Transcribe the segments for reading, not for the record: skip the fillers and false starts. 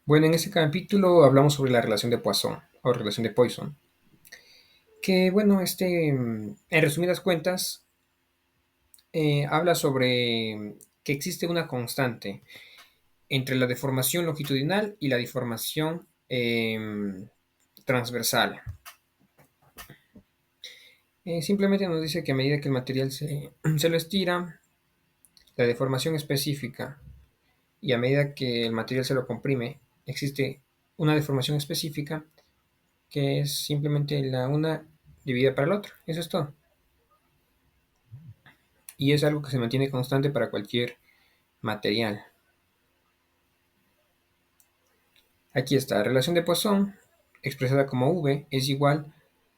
Bueno, en este capítulo hablamos sobre la relación de Poisson o relación de Poisson, que bueno, en resumidas cuentas, habla sobre que existe una constante entre la deformación longitudinal y la deformación transversal. Simplemente nos dice que a medida que el material se lo estira, la deformación específica, y a medida que el material se lo comprime, existe una deformación específica que es simplemente la una dividida para la otra. Eso es todo. Y es algo que se mantiene constante para cualquier material. Aquí está, la relación de Poisson, expresada como V, es igual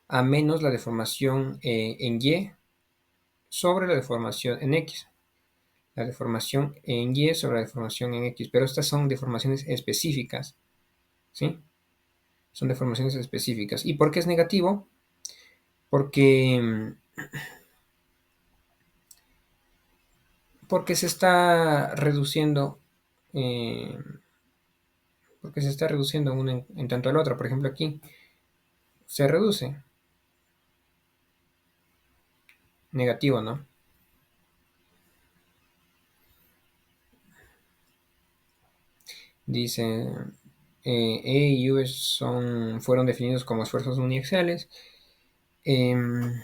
a menos la deformación en Y sobre la deformación en X. La deformación en Y sobre la deformación en X, pero estas son deformaciones específicas, ¿sí? Son deformaciones específicas. ¿Y por qué es negativo? Porque, porque se está reduciendo eh, porque se está reduciendo uno en tanto al otro. Por ejemplo, aquí se reduce negativo, ¿no? Dice E y V fueron definidos como esfuerzos uniaxiales. Em,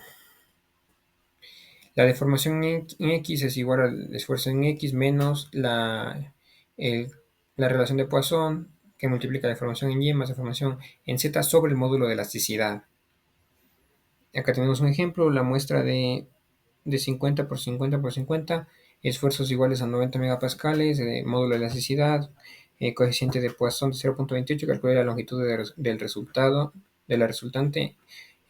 la deformación en X es igual al esfuerzo en X menos el- la relación de Poisson que multiplica la deformación en Y más la deformación en Z sobre el módulo de elasticidad. Acá tenemos un ejemplo, la muestra de 50 por 50 por 50, esfuerzos iguales a 90 megapascales, módulo de elasticidad, coeficiente de Poisson de 0.28, calcula la longitud del resultado, de la resultante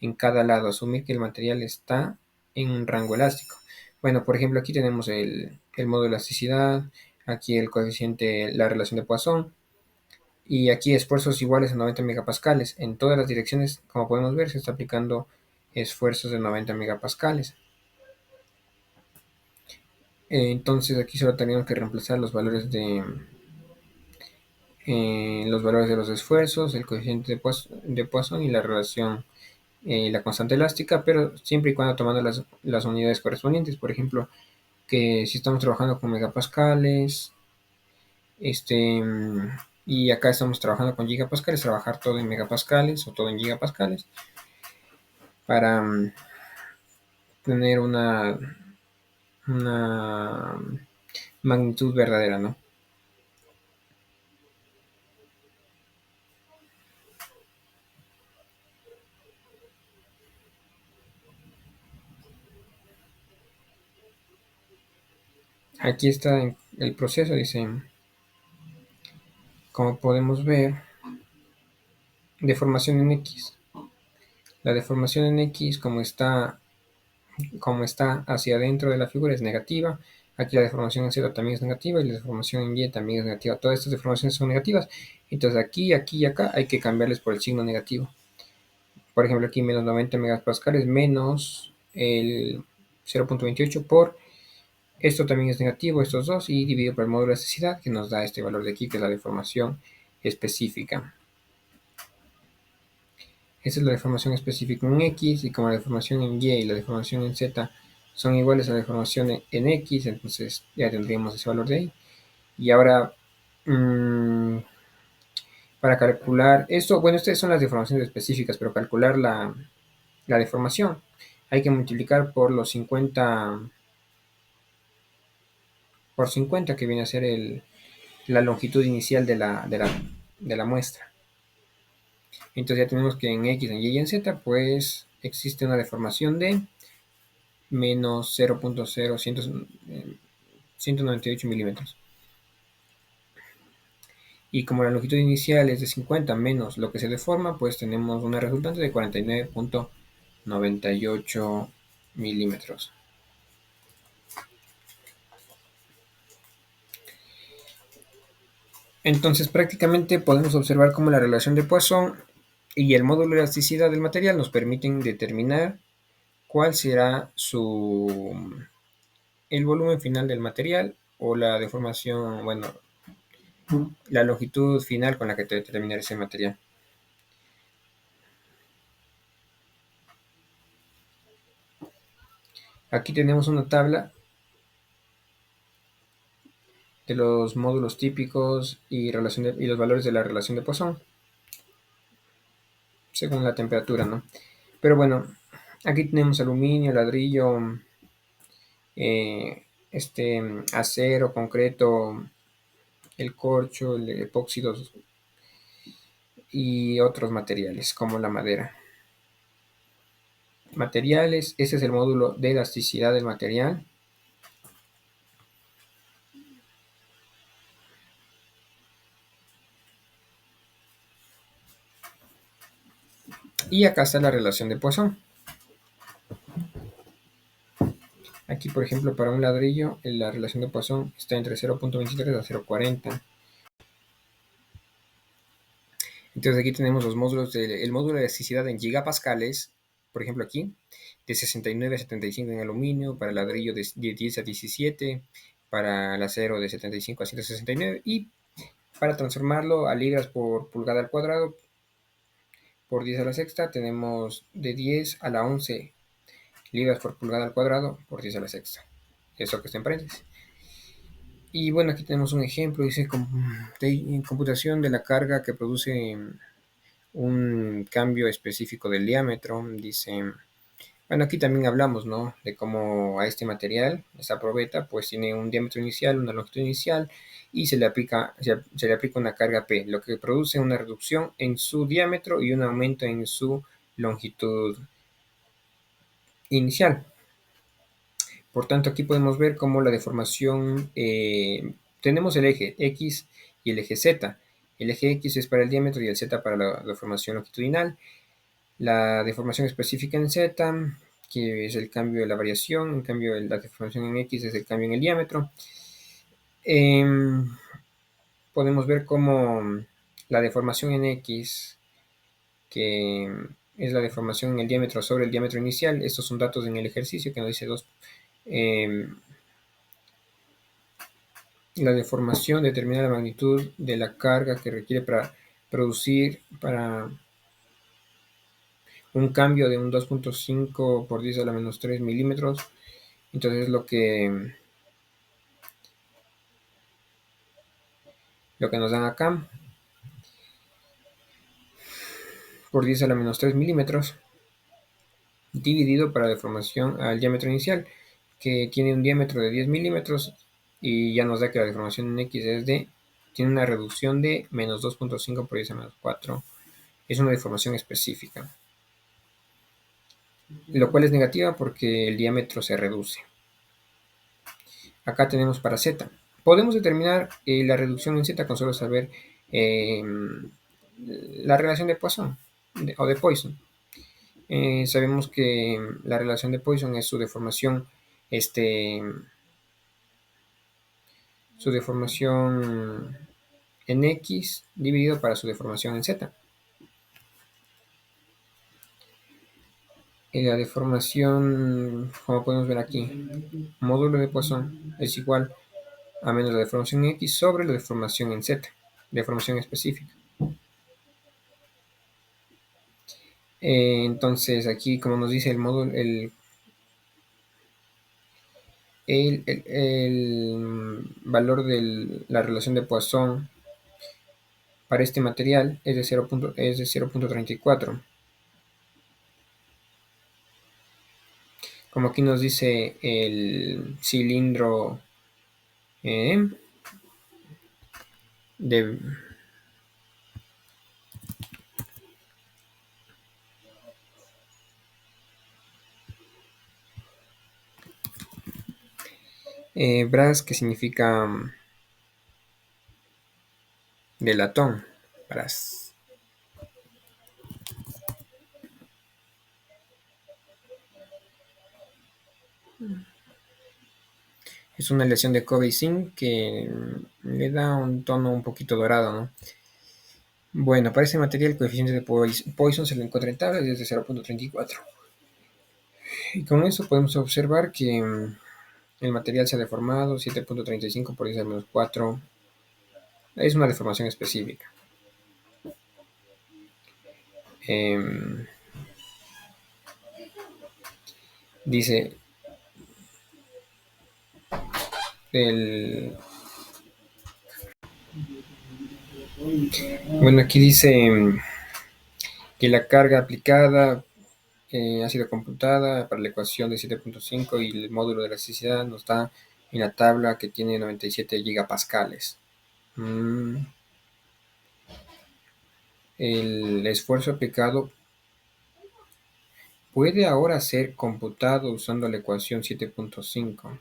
en cada lado, asumir que el material está en un rango elástico. Bueno, por ejemplo, aquí tenemos el módulo de elasticidad, aquí el coeficiente, la relación de Poisson, y aquí esfuerzos iguales a 90 megapascales. En todas las direcciones, como podemos ver, se está aplicando esfuerzos de 90 megapascales. Entonces aquí solo tenemos que reemplazar los valores de los esfuerzos, el coeficiente de Poisson y la relación, la constante elástica, pero siempre y cuando tomando las unidades correspondientes. Por ejemplo, que si estamos trabajando con megapascales, y acá estamos trabajando con gigapascales, trabajar todo en megapascales o todo en gigapascales para tener una magnitud verdadera, ¿no? Aquí está el proceso, dice, como podemos ver, deformación en X. La deformación en X, como está hacia adentro de la figura, es negativa. Aquí la deformación en Z también es negativa y la deformación en Y también es negativa. Todas estas deformaciones son negativas. Entonces aquí, aquí y acá hay que cambiarles por el signo negativo. Por ejemplo, aquí menos 90 megapascales menos el 0.28 por esto también es negativo, estos dos, y dividido por el módulo de elasticidad, que nos da este valor de aquí, que es la deformación específica. Esta es la deformación específica en X, y como la deformación en Y y la deformación en Z son iguales a la deformación en X, entonces ya tendríamos ese valor de ahí. Y ahora, mmm, para calcular esto, bueno, estas son las deformaciones específicas, pero calcular la deformación hay que multiplicar por los 50 por 50, que viene a ser la longitud inicial de la muestra. Entonces ya tenemos que en X, en Y y en Z, pues existe una deformación de menos 0.0198 milímetros. Y como la longitud inicial es de 50 menos lo que se deforma, pues tenemos una resultante de 49.98 milímetros. Entonces prácticamente podemos observar cómo la relación de Poisson y el módulo de elasticidad del material nos permiten determinar cuál será el volumen final del material o la deformación, bueno, la longitud final con la que te determinar ese material. Aquí tenemos una tabla de los módulos típicos y los valores de la relación de Poisson según la temperatura, ¿no? Pero bueno, aquí tenemos aluminio, ladrillo, acero, concreto, el corcho, el epóxido y otros materiales como la madera. Materiales, ese es el módulo de elasticidad del material. Y acá está la relación de Poisson. Aquí, por ejemplo, para un ladrillo, la relación de Poisson está entre 0.23 a 0.40. Entonces aquí tenemos los módulos del módulo de elasticidad en gigapascales, por ejemplo aquí, de 69 a 75 en aluminio, para el ladrillo de 10 a 17, para el acero de 75 a 169 y para transformarlo a libras por pulgada al cuadrado por 10 a la sexta tenemos de 10 a la 11 libras por pulgada al cuadrado por 10 a la sexta. Eso que está en paréntesis. Y bueno, aquí tenemos un ejemplo, dice computación de la carga que produce un cambio específico del diámetro. Dice, bueno, aquí también hablamos, ¿no? De cómo a este material, esta probeta, pues tiene un diámetro inicial, una longitud inicial y se le aplica una carga P, lo que produce una reducción en su diámetro y un aumento en su longitud inicial. Por tanto, aquí podemos ver cómo la deformación, tenemos el eje X y el eje Z. El eje X es para el diámetro y el Z para la deformación longitudinal. La deformación específica en Z, que es el cambio de la variación, en cambio la deformación en X es el cambio en el diámetro. Podemos ver cómo la deformación en X, que es la deformación en el diámetro sobre el diámetro inicial, estos son datos en el ejercicio que nos dice la deformación determina la magnitud de la carga que requiere para producir un cambio de un 2.5 por 10 a la menos 3 milímetros. Entonces lo que nos dan acá por 10 a la menos 3 milímetros dividido para deformación al diámetro inicial, que tiene un diámetro de 10 milímetros y ya nos da que la deformación en X tiene una reducción de menos 2.5 por 10 a menos 4. Es una deformación específica, lo cual es negativa porque el diámetro se reduce. Acá tenemos para Z. Podemos determinar la reducción en Z con solo saber la relación de Poisson o de Poisson. Sabemos que la relación de Poisson es su deformación en X dividido para su deformación en Z. Y la deformación, como podemos ver aquí, módulo de Poisson es igual a menos la deformación en X sobre la deformación en Z, deformación específica. Entonces aquí, como nos dice el módulo, el valor de la relación de Poisson para este material es de 0.34. Como aquí nos dice el cilindro de brass, que significa de latón, brass. Es una aleación de cobre y zinc que le da un tono un poquito dorado, ¿no? Bueno, para este material el coeficiente de Poisson se lo encuentra en tabla desde 0.34. Y con eso podemos observar que el material se ha deformado 7.35 por 10 a menos 4 Es una deformación específica. Eh, dice, el, bueno, aquí dice que la carga aplicada ha sido computada para la ecuación de 7.5 y el módulo de elasticidad nos da en la tabla que tiene 97 gigapascales. El esfuerzo aplicado puede ahora ser computado usando la ecuación 7.5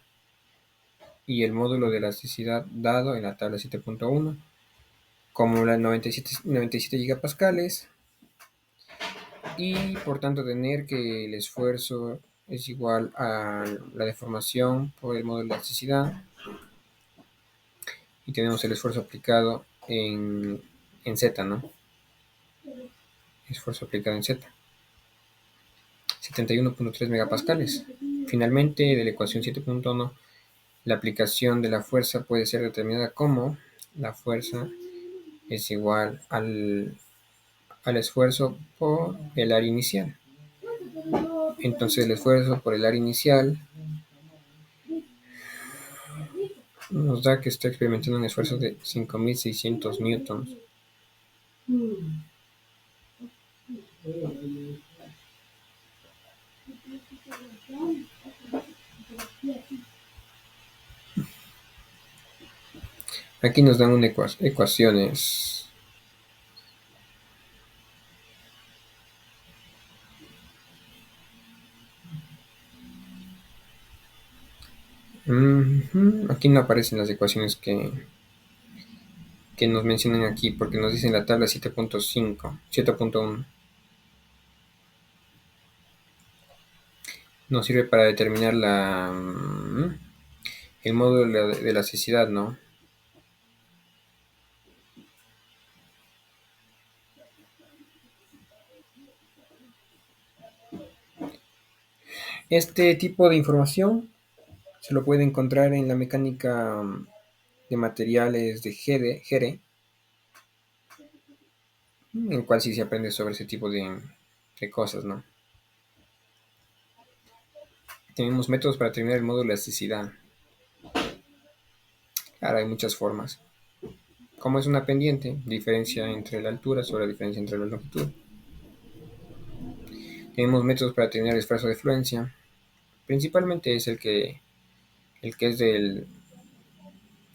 y el módulo de elasticidad dado en la tabla 7.1 como las 97 gigapascales y por tanto tener que el esfuerzo es igual a la deformación por el módulo de elasticidad y tenemos el esfuerzo aplicado en Z, ¿no? Esfuerzo aplicado en Z. 71.3 megapascales. Finalmente, de la ecuación 7.1, la aplicación de la fuerza puede ser determinada como la fuerza es igual al esfuerzo por el área inicial. Entonces el esfuerzo por el área inicial nos da que está experimentando un esfuerzo de 5.600 newtons. Aquí nos dan unas ecuaciones. Aquí no aparecen las ecuaciones que nos mencionan aquí porque nos dicen la tabla 7.5, 7.1. Nos sirve para determinar el módulo de elasticidad, ¿no? Este tipo de información se lo puede encontrar en la mecánica de materiales de Gere, en el cual sí se aprende sobre ese tipo de cosas, ¿no? Tenemos métodos para determinar el módulo de elasticidad. Claro, hay muchas formas. Como es una pendiente, diferencia entre la altura sobre la diferencia entre la longitud. Tenemos métodos para determinar el esfuerzo de fluencia. Principalmente es el que es del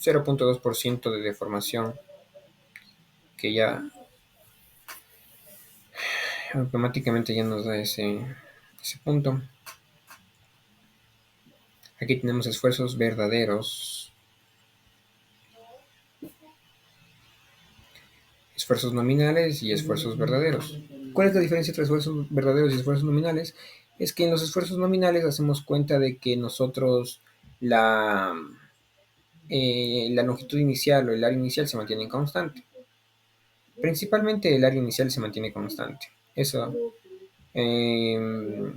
0.2% de deformación, que ya automáticamente ya nos da ese punto. Aquí tenemos esfuerzos verdaderos, esfuerzos nominales y esfuerzos verdaderos. ¿Cuál es la diferencia entre esfuerzos verdaderos y esfuerzos nominales? Es que en los esfuerzos nominales hacemos cuenta de que nosotros la, la longitud inicial o el área inicial se mantiene constante. Principalmente el área inicial se mantiene constante. Eso eh,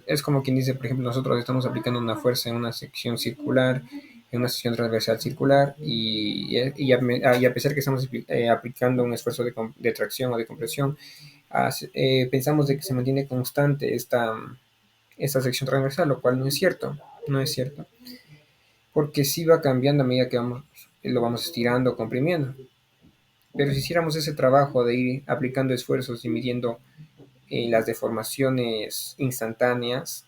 es como quien dice, por ejemplo, nosotros estamos aplicando una fuerza en una sección circular, en una sección transversal circular, y a pesar que estamos aplicando un esfuerzo de tracción o de compresión, pensamos de que se mantiene constante esta sección transversal, lo cual no es cierto, no es cierto, porque sí va cambiando a medida que lo vamos estirando o comprimiendo. Pero si hiciéramos ese trabajo de ir aplicando esfuerzos y midiendo las deformaciones instantáneas,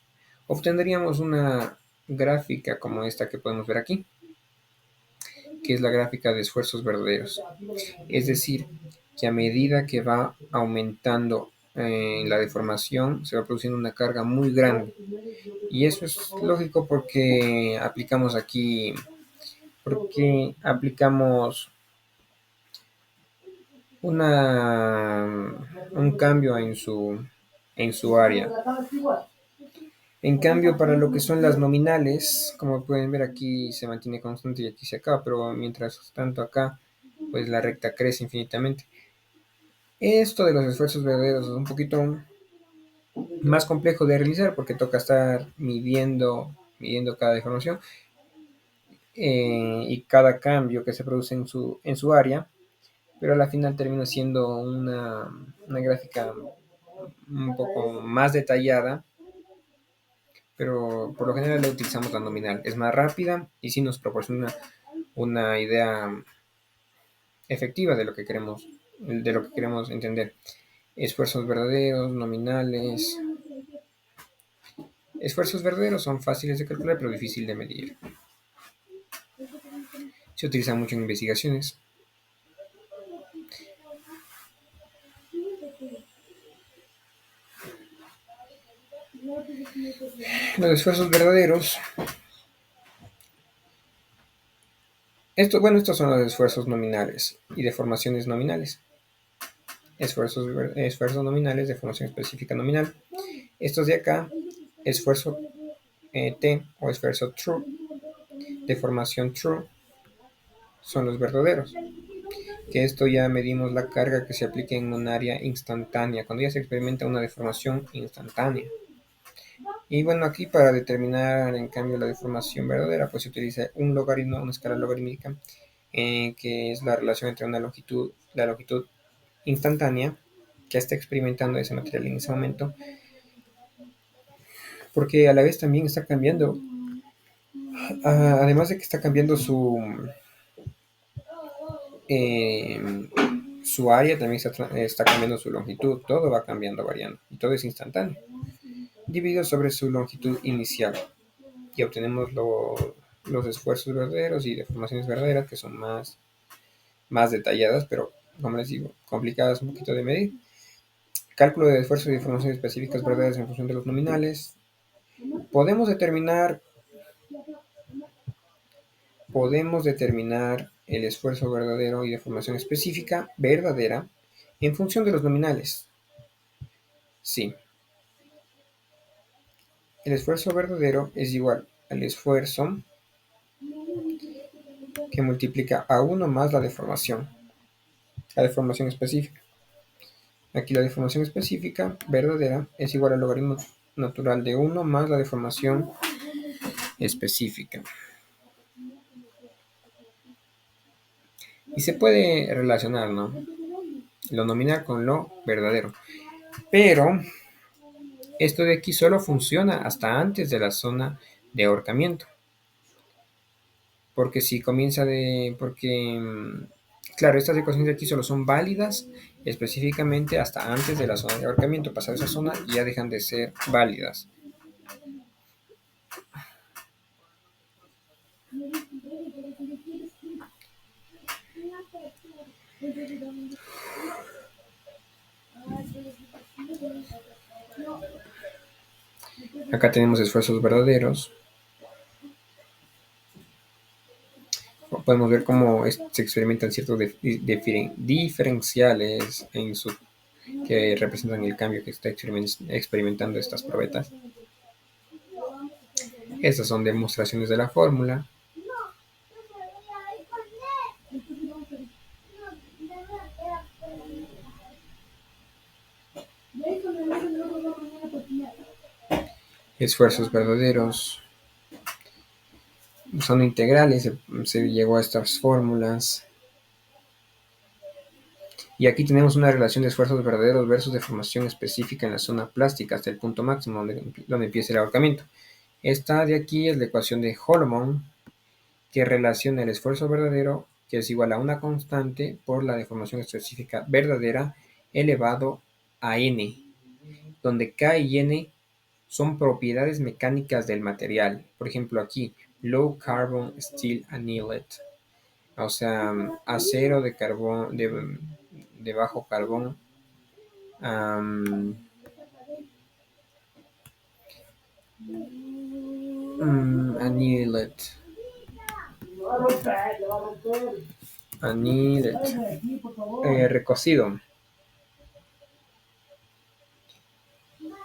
obtendríamos una gráfica como esta que podemos ver aquí, que es la gráfica de esfuerzos verdaderos. Es decir, que a medida que va aumentando la deformación, se va produciendo una carga muy grande. Y eso es lógico porque aplicamos un cambio en su área. En cambio, para lo que son las nominales, como pueden ver aquí se mantiene constante y aquí se acaba, pero mientras tanto acá, pues la recta crece infinitamente. Esto de los esfuerzos verdaderos es un poquito más complejo de realizar porque toca estar midiendo cada deformación. y cada cambio que se produce en su área, pero a la final termina siendo una gráfica un poco más detallada, pero por lo general la utilizamos la nominal. Es más rápida y sí nos proporciona una idea efectiva de lo que queremos entender. Esfuerzos verdaderos, nominales. Esfuerzos verdaderos son fáciles de calcular pero difícil de medir. Se utiliza mucho en investigaciones. Los esfuerzos verdaderos. Estos son los esfuerzos nominales y deformaciones nominales. Esfuerzos nominales de formación específica nominal. Estos de acá, esfuerzo T o esfuerzo true, de formación true, son los verdaderos. Que esto ya medimos la carga que se aplique en un área instantánea, cuando ya se experimenta una deformación instantánea. Y bueno, aquí para determinar en cambio la deformación verdadera, pues se utiliza un logaritmo, una escala logarítmica, que es la relación entre la longitud instantánea que está experimentando ese material en ese momento, porque a la vez también está cambiando, además de que está cambiando eh, su área, también está cambiando su longitud, todo va cambiando, variando, y todo es instantáneo, dividido sobre su longitud inicial, y obtenemos los esfuerzos verdaderos y deformaciones verdaderas, que son más detalladas, pero como les digo, complicadas un poquito de medir. Cálculo de esfuerzos y deformaciones específicas verdaderas en función de los nominales. Podemos determinar el esfuerzo verdadero y deformación específica verdadera en función de los nominales. Sí, el esfuerzo verdadero es igual al esfuerzo que multiplica a 1 más la deformación específica. Aquí la deformación específica verdadera es igual al logaritmo natural de 1 más la deformación específica. Y se puede relacionar, ¿no?, lo nominal con lo verdadero. Pero esto de aquí solo funciona hasta antes de la zona de ahorcamiento. Porque si comienza de... Porque, claro, estas ecuaciones de aquí solo son válidas específicamente hasta antes de la zona de ahorcamiento. Pasar esa zona y ya dejan de ser válidas. Acá tenemos esfuerzos verdaderos. Podemos ver cómo se experimentan ciertos diferenciales que representan el cambio que está experimentando estas probetas. Estas son demostraciones de la fórmula. Esfuerzos verdaderos. Usando integrales se llegó a estas fórmulas. Y aquí tenemos una relación de esfuerzos verdaderos versus deformación específica en la zona plástica hasta el punto máximo donde empieza el ahorcamiento. Esta de aquí es la ecuación de Holomon, que relaciona el esfuerzo verdadero, que es igual a una constante, por la deformación específica verdadera elevado a n, donde K y n son propiedades mecánicas del material. Por ejemplo, aquí, low carbon steel annealet, o sea, acero de carbón, de bajo carbón, annealet, recocido.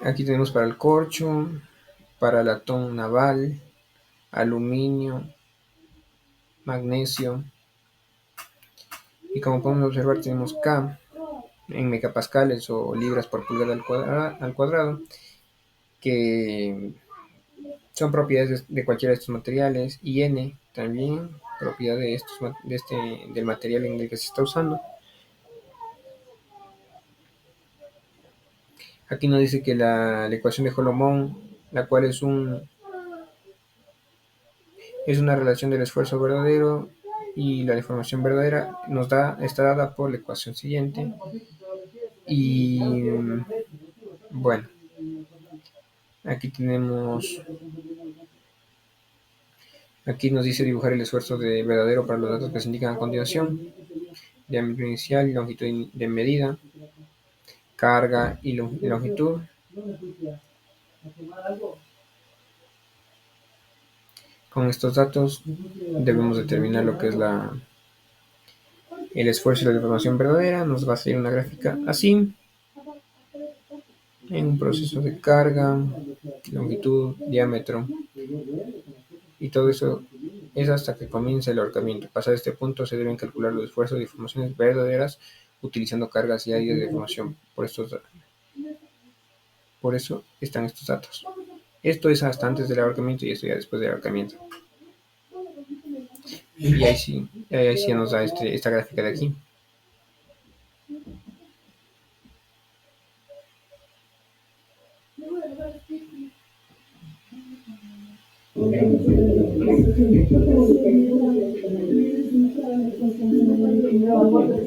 Aquí tenemos para el corcho, para latón naval, aluminio, magnesio. Y como podemos observar, tenemos K en megapascales o libras por pulgada al cuadrado, que son propiedades de cualquiera de estos materiales, y n también propiedad de del material en el que se está usando. Aquí nos dice que la ecuación de Holomón, la cual es una relación del esfuerzo verdadero y la deformación verdadera, está dada por la ecuación siguiente. Y bueno, aquí nos dice dibujar el esfuerzo verdadero para los datos que se indican a continuación: diámetro inicial, longitud de medida, carga y longitud. Con estos datos debemos determinar lo que es el esfuerzo y la deformación verdadera. Nos va a salir una gráfica así, en un proceso de carga, longitud, diámetro, y todo eso es hasta que comience el ahorcamiento. Pasado este punto se deben calcular los esfuerzos y deformaciones verdaderas utilizando cargas y áreas de deformación. Por eso están estos datos. Esto es hasta antes del ahorcamiento y esto ya después del ahorcamiento. Y ahí sí nos da esta gráfica de aquí.